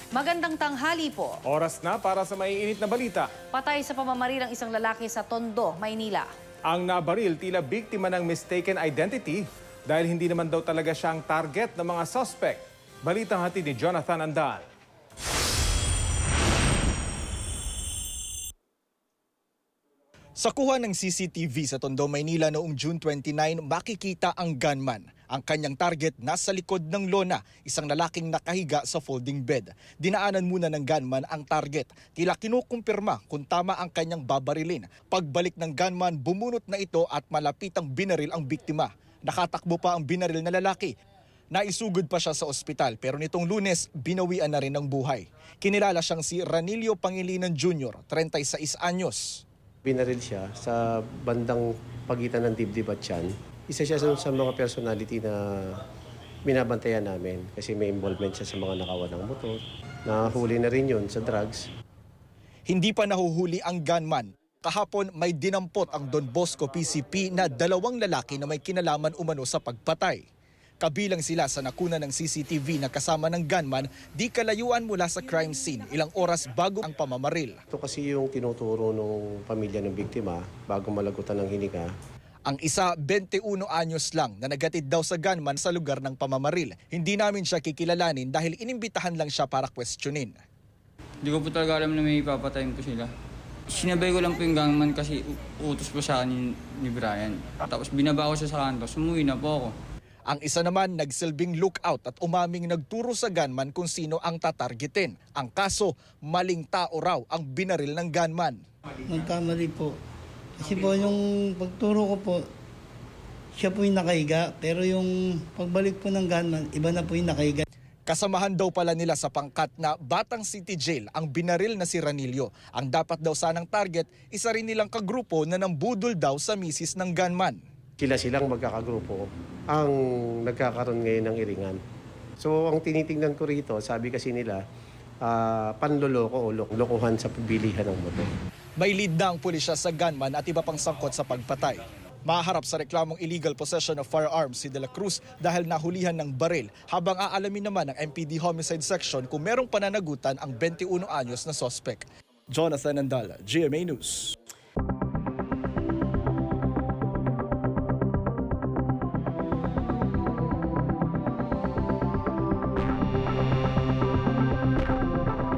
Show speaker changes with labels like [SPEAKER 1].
[SPEAKER 1] Magandang tanghali po.
[SPEAKER 2] Oras na para sa maiinit na balita.
[SPEAKER 1] Patay sa pamamaril ang isang lalaki sa Tondo, Maynila.
[SPEAKER 2] Ang nabaril tila biktima ng mistaken identity dahil hindi naman daw talaga siya ang target ng mga suspect. Balitang hatid ni Jonathan Andal.
[SPEAKER 3] Sa kuha ng CCTV sa Tondo, Maynila noong June 29, makikita ang gunman. Ang kanyang target nasa likod ng lona, isang lalaking nakahiga sa folding bed. Dinaanan muna ng gunman ang target. Tila kinukumpirma kung tama ang kanyang babarilin. Pagbalik ng gunman, bumunot na ito at malapitang binaril ang biktima. Nakatakbo pa ang binaril na lalaki. Naisugod pa siya sa ospital pero nitong Lunes, binawian na rin ng buhay. Kinilala siyang si Ranilio Pangilinan Jr., 36 anyos.
[SPEAKER 4] Binaril siya sa bandang pagitan ng dibdib at tiyan. Isa siya sa mga personality na binabantayan namin kasi may involvement siya sa mga nakawan ng motor. Nahuli na rin yun sa drugs.
[SPEAKER 3] Hindi pa nahuhuli ang gunman. Kahapon may dinampot ang Don Bosco PCP na 2 lalaki na may kinalaman umano sa pagpatay. Kabilang sila sa nakuna ng CCTV na kasama ng gunman di kalayuan mula sa crime scene ilang oras bago ang pamamaril.
[SPEAKER 4] Ito kasi yung tinuturo ng pamilya ng biktima bago malagutan ng hininga.
[SPEAKER 3] Ang isa, 21 anyos lang na nagatid daw sa gunman sa lugar ng pamamaril. Hindi namin siya kikilalanin dahil inimbitahan lang siya para questionin.
[SPEAKER 5] Hindi ko po talaga alam na may papatayin po sila. Sinabay ko lang po yung gunman kasi utos po sa akin ni Brian. Tapos binaba ko siya sa kanto, sumuwi na po ako.
[SPEAKER 3] Ang isa naman nagsilbing lookout at umaming nagturo sa gunman kung sino ang tatargetin. Ang kaso, maling tao raw ang binaril ng gunman.
[SPEAKER 6] Nagkamali po. Kasi po yung pagturo ko po, siya po yung nakahiga. Pero yung pagbalik po ng gunman, iba na po yung nakahiga.
[SPEAKER 3] Kasamahan daw pala nila sa pangkat na Batang City Jail ang binaril na si Ranilio. Ang dapat daw sanang target, isa rin nilang kagrupo na nambudol daw sa misis ng gunman.
[SPEAKER 4] Sila-silang magkakagrupo ang nagkakaroon ngayon ng iringan. So ang tinitingnan ko rito, sabi kasi nila, panloloko o lokohan sa pagbilihan ng motor.
[SPEAKER 3] May lead na ang pulisya sa gunman at iba pang sangkot sa pagpatay. Maharap sa reklamong illegal possession of firearms si De La Cruz dahil nahulihan ng baril, habang aalamin naman ng MPD Homicide Section kung merong pananagutan ang 21 anyos na sospek. Jonathan Andala, GMA News.